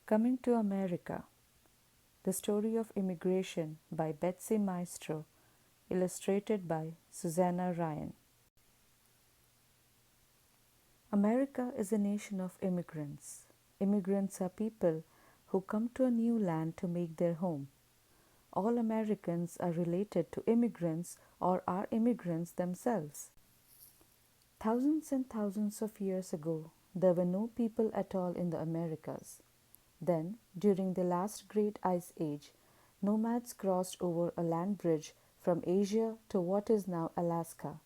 Coming to America, The Story of Immigration by Betsy Maestro, illustrated by Susanna Ryan. America is a nation of immigrants. Immigrants are people who come to a new land to make their home. All Americans are related to immigrants or are immigrants themselves. Thousands and thousands of years ago, there were no people at all in the Americas. Then, during the last great ice age, nomads crossed over a land bridge from Asia to what is now Alaska.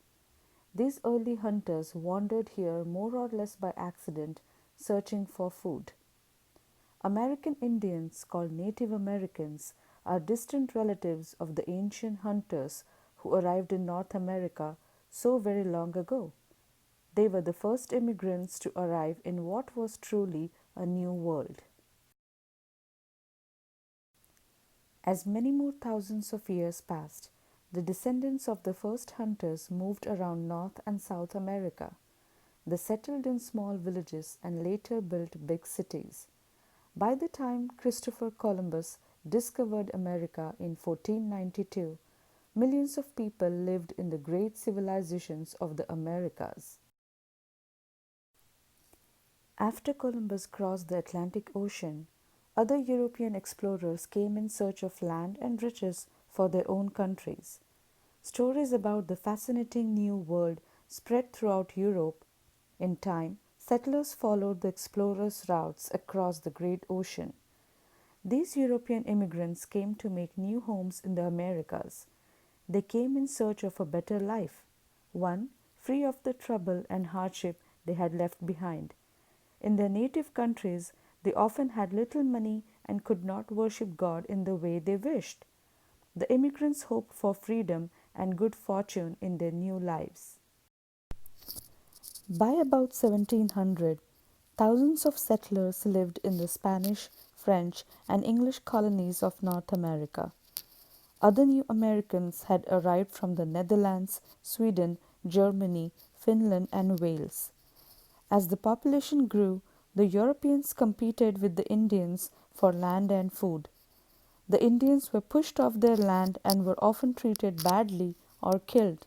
These early hunters wandered here more or less by accident, searching for food. American Indians, called Native Americans, are distant relatives of the ancient hunters who arrived in North America so very long ago. They were the first immigrants to arrive in what was truly a new world. As many more thousands of years passed, the descendants of the first hunters moved around North and South America. They settled in small villages and later built big cities. By the time Christopher Columbus discovered America in 1492, millions of people lived in the great civilizations of the Americas. After Columbus crossed the Atlantic Ocean, other European explorers came in search of land and riches for their own countries. Stories about the fascinating new world spread throughout Europe. In time, settlers followed the explorers' routes across the great ocean. These European immigrants came to make new homes in the Americas. They came in search of a better life, one free of the trouble and hardship they had left behind. In their native countries, they often had little money and could not worship God in the way they wished. The immigrants hoped for freedom and good fortune in their new lives. By about 1700, thousands of settlers lived in the Spanish, French, and English colonies of North America. Other new Americans had arrived from the Netherlands, Sweden, Germany, Finland, and Wales. As the population grew, the Europeans competed with the Indians for land and food. The Indians were pushed off their land and were often treated badly or killed.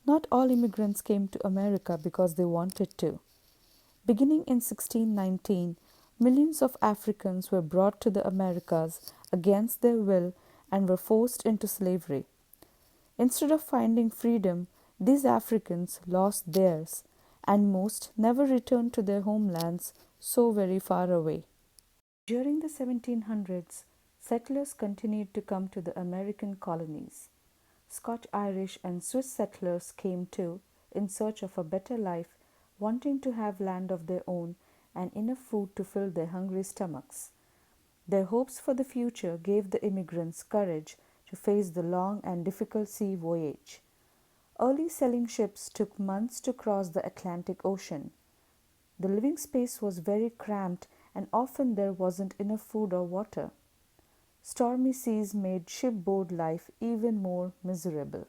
Not all immigrants came to America because they wanted to. Beginning in 1619, millions of Africans were brought to the Americas against their will and were forced into slavery. Instead of finding freedom, these Africans lost theirs, and most never returned to their homelands so very far away. During the 1700s, settlers continued to come to the American colonies. Scotch, Irish, and Swiss settlers came too, in search of a better life, wanting to have land of their own and enough food to fill their hungry stomachs. Their hopes for the future gave the immigrants courage to face the long and difficult sea voyage. Early sailing ships took months to cross the Atlantic Ocean. The living space was very cramped and often there wasn't enough food or water. Stormy seas made shipboard life even more miserable.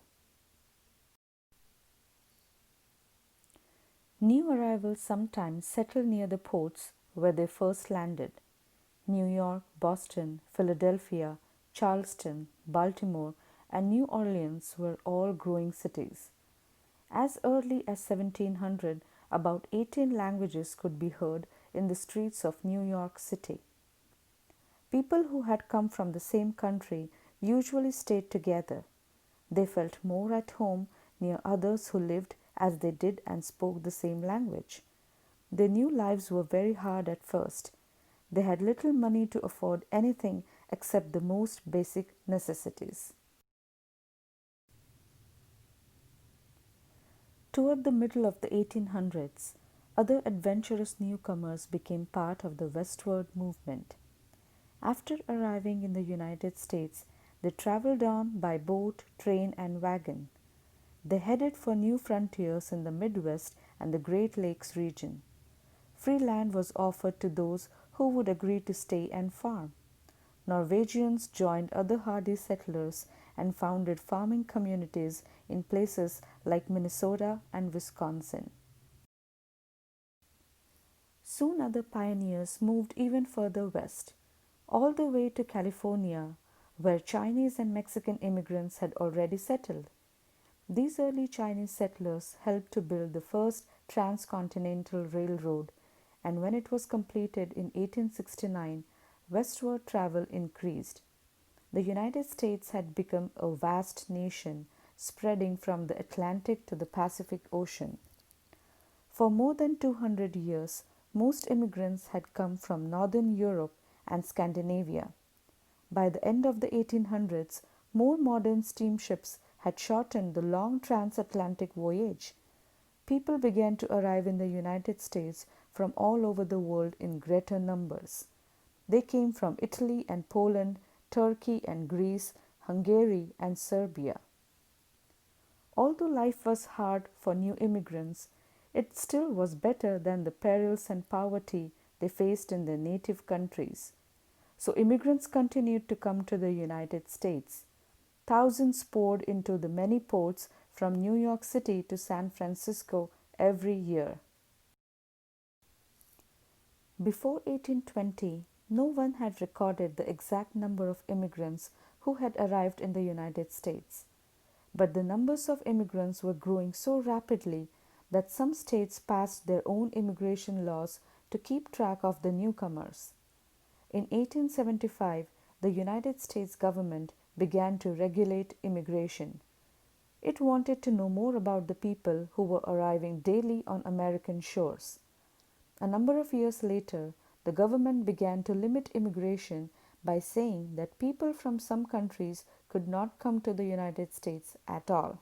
New arrivals sometimes settled near the ports where they first landed. New York, Boston, Philadelphia, Charleston, Baltimore, and New Orleans were all growing cities. As early as 1700, about 18 languages could be heard in the streets of New York City. People who had come from the same country usually stayed together. They felt more at home near others who lived as they did and spoke the same language. Their new lives were very hard at first. They had little money to afford anything except the most basic necessities. Toward the middle of the 1800s, other adventurous newcomers became part of the westward movement. After arriving in the United States, they traveled on by boat, train, and wagon. They headed for new frontiers in the Midwest and the Great Lakes region. Free land was offered to those who would agree to stay and farm. Norwegians joined other hardy settlers and founded farming communities in places like Minnesota and Wisconsin. Soon other pioneers moved even further west, all the way to California, where Chinese and Mexican immigrants had already settled. These early Chinese settlers helped to build the first transcontinental railroad, and when it was completed in 1869, westward travel increased. The United States had become a vast nation, spreading from the Atlantic to the Pacific Ocean. For more than 200 years, most immigrants had come from Northern Europe and Scandinavia. By the end of the 1800s, more modern steamships had shortened the long transatlantic voyage. People began to arrive in the United States from all over the world in greater numbers. They came from Italy and Poland, Turkey and Greece, Hungary and Serbia. Although life was hard for new immigrants, it still was better than the perils and poverty they faced in their native countries. So immigrants continued to come to the United States. Thousands poured into the many ports from New York City to San Francisco every year. Before 1820, no one had recorded the exact number of immigrants who had arrived in the United States. But the numbers of immigrants were growing so rapidly that some states passed their own immigration laws to keep track of the newcomers. In 1875, the United States government began to regulate immigration. It wanted to know more about the people who were arriving daily on American shores. A number of years later, the government began to limit immigration by saying that people from some countries could not come to the United States at all.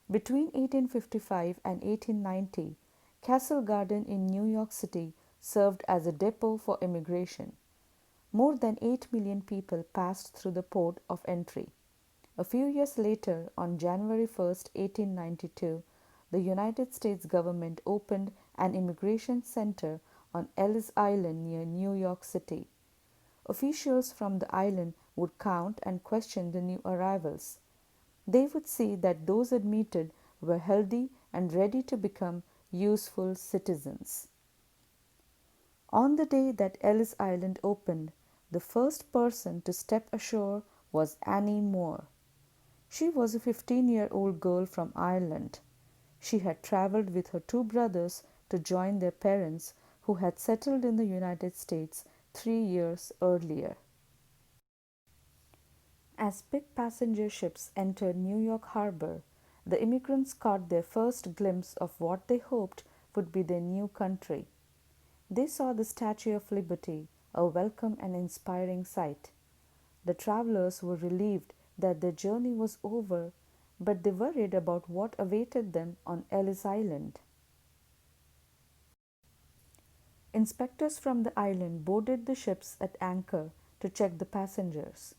Between 1855 and 1890, Castle Garden in New York City served as a depot for immigration. More than 8 million people passed through the port of entry. A few years later, on January 1, 1892, the United States government opened an immigration center on Ellis Island near New York City. Officials from the island would count and question the new arrivals. They would see that those admitted were healthy and ready to become useful citizens. On the day that Ellis Island opened, the first person to step ashore was Annie Moore. She was a 15-year-old girl from Ireland. She had traveled with her two brothers to join their parents, who had settled in the United States 3 years earlier. As big passenger ships entered New York Harbor, the immigrants caught their first glimpse of what they hoped would be their new country. They saw the Statue of Liberty, a welcome and inspiring sight. The travelers were relieved that their journey was over, but they worried about what awaited them on Ellis Island. Inspectors from the island boarded the ships at anchor to check the passengers.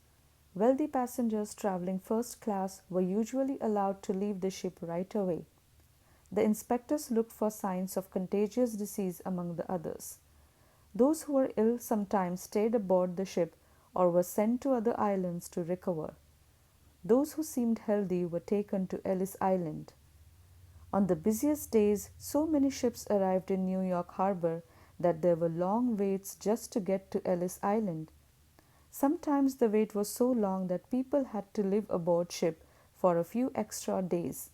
Wealthy passengers traveling first class were usually allowed to leave the ship right away. The inspectors looked for signs of contagious disease among the others. Those who were ill sometimes stayed aboard the ship or were sent to other islands to recover. Those who seemed healthy were taken to Ellis Island. On the busiest days, so many ships arrived in New York Harbor that there were long waits just to get to Ellis Island. Sometimes the wait was so long that people had to live aboard ship for a few extra days.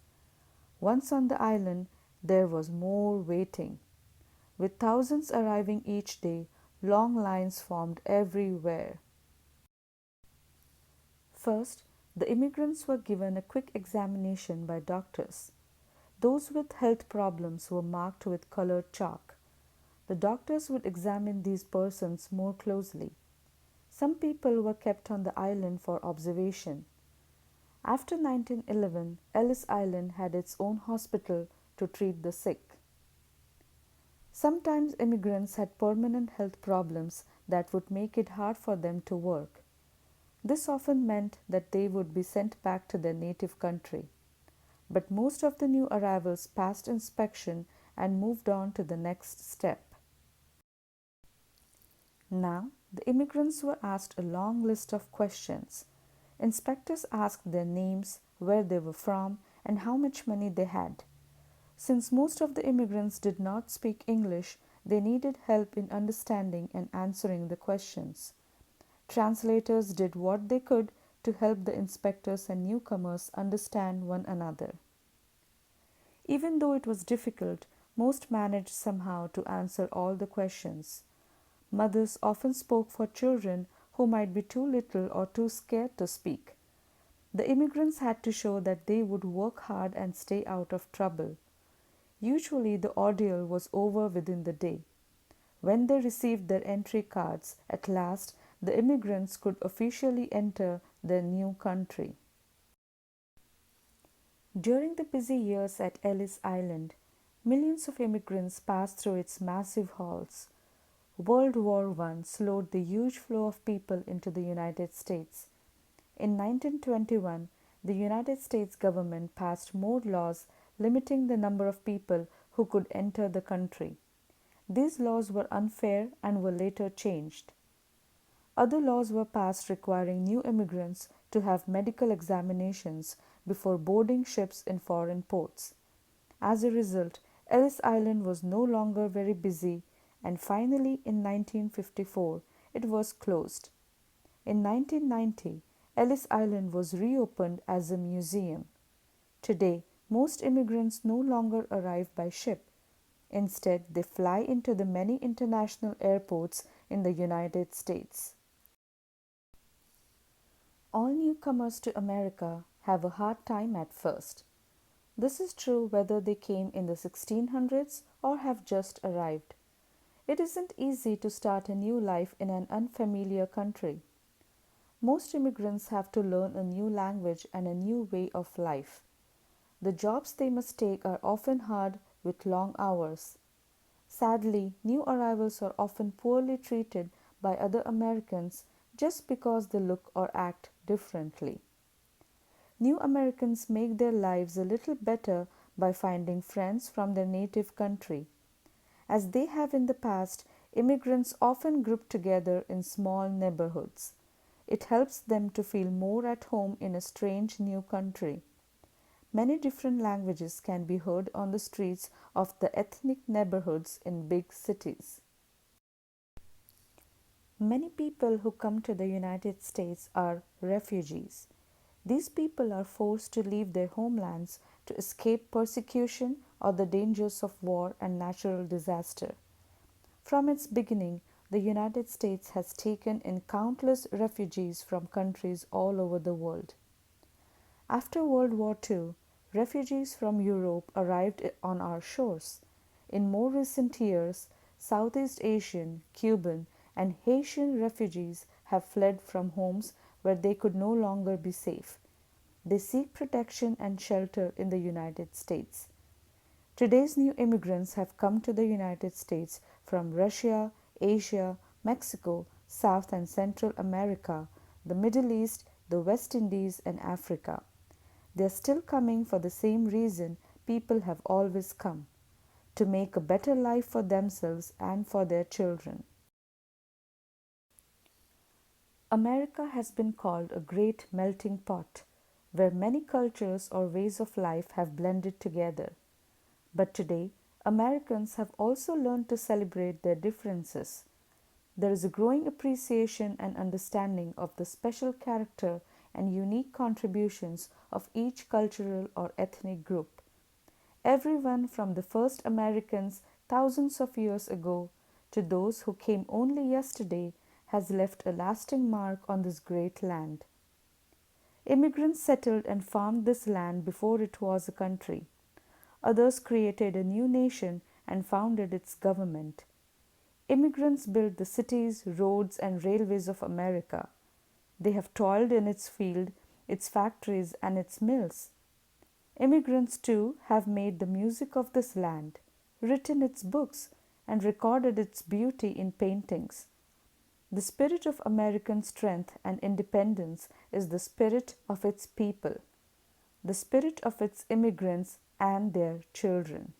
Once on the island, there was more waiting. With thousands arriving each day, long lines formed everywhere. First, the immigrants were given a quick examination by doctors. Those with health problems were marked with colored chalk. The doctors would examine these persons more closely. Some people were kept on the island for observation. After 1911, Ellis Island had its own hospital to treat the sick. Sometimes immigrants had permanent health problems that would make it hard for them to work. This often meant that they would be sent back to their native country. But most of the new arrivals passed inspection and moved on to the next step. Now, the immigrants were asked a long list of questions. Inspectors asked their names, where they were from, and how much money they had. Since most of the immigrants did not speak English, They needed help in understanding and answering the questions. Translators did what they could to help the inspectors and newcomers understand one another. Even though it was difficult, most managed somehow to answer all the questions. Mothers often spoke for children who might be too little or too scared to speak. The immigrants had to show that they would work hard and stay out of trouble. Usually, the ordeal was over within the day. When they received their entry cards, at last the immigrants could officially enter their new country. During the busy years at Ellis Island, millions of immigrants passed through its massive halls. World War I slowed the huge flow of people into the United States. In 1921, the United States government passed more laws limiting the number of people who could enter the country. These laws were unfair and were later changed. Other laws were passed requiring new immigrants to have medical examinations before boarding ships in foreign ports. As a result, Ellis Island was no longer very busy, and finally in 1954 it was closed. In 1990, Ellis Island was reopened as a museum. Today, most immigrants no longer arrive by ship. Instead, they fly into the many international airports in the United States. All newcomers to America have a hard time at first. This is true whether they came in the 1600s or have just arrived. It isn't easy to start a new life in an unfamiliar country. Most immigrants have to learn a new language and a new way of life. The jobs they must take are often hard with long hours. Sadly, new arrivals are often poorly treated by other Americans just because they look or act differently. New Americans make their lives a little better by finding friends from their native country. As they have in the past, immigrants often group together in small neighborhoods. It helps them to feel more at home in a strange new country. Many different languages can be heard on the streets of the ethnic neighborhoods in big cities. Many people who come to the United States are refugees. These people are forced to leave their homelands to escape persecution or the dangers of war and natural disaster. From its beginning, the United States has taken in countless refugees from countries all over the world. After World War II, refugees from Europe arrived on our shores. In more recent years, Southeast Asian, Cuban, and Haitian refugees have fled from homes where they could no longer be safe. They seek protection and shelter in the United States. Today's new immigrants have come to the United States from Russia, Asia, Mexico, South and Central America, the Middle East, the West Indies, and Africa. They are still coming for the same reason people have always come: to make a better life for themselves and for their children. America has been called a great melting pot, where many cultures or ways of life have blended together. But today, Americans have also learned to celebrate their differences. There is a growing appreciation and understanding of the special character and unique contributions of each cultural or ethnic group. Everyone from the first Americans thousands of years ago to those who came only yesterday has left a lasting mark on this great land. Immigrants settled and farmed this land before it was a country. Others created a new nation and founded its government. Immigrants built the cities, roads, and railways of America. They have toiled in its field, its factories, and its mills. Immigrants, too, have made the music of this land, written its books, and recorded its beauty in paintings. The spirit of American strength and independence is the spirit of its people, the spirit of its immigrants and their children.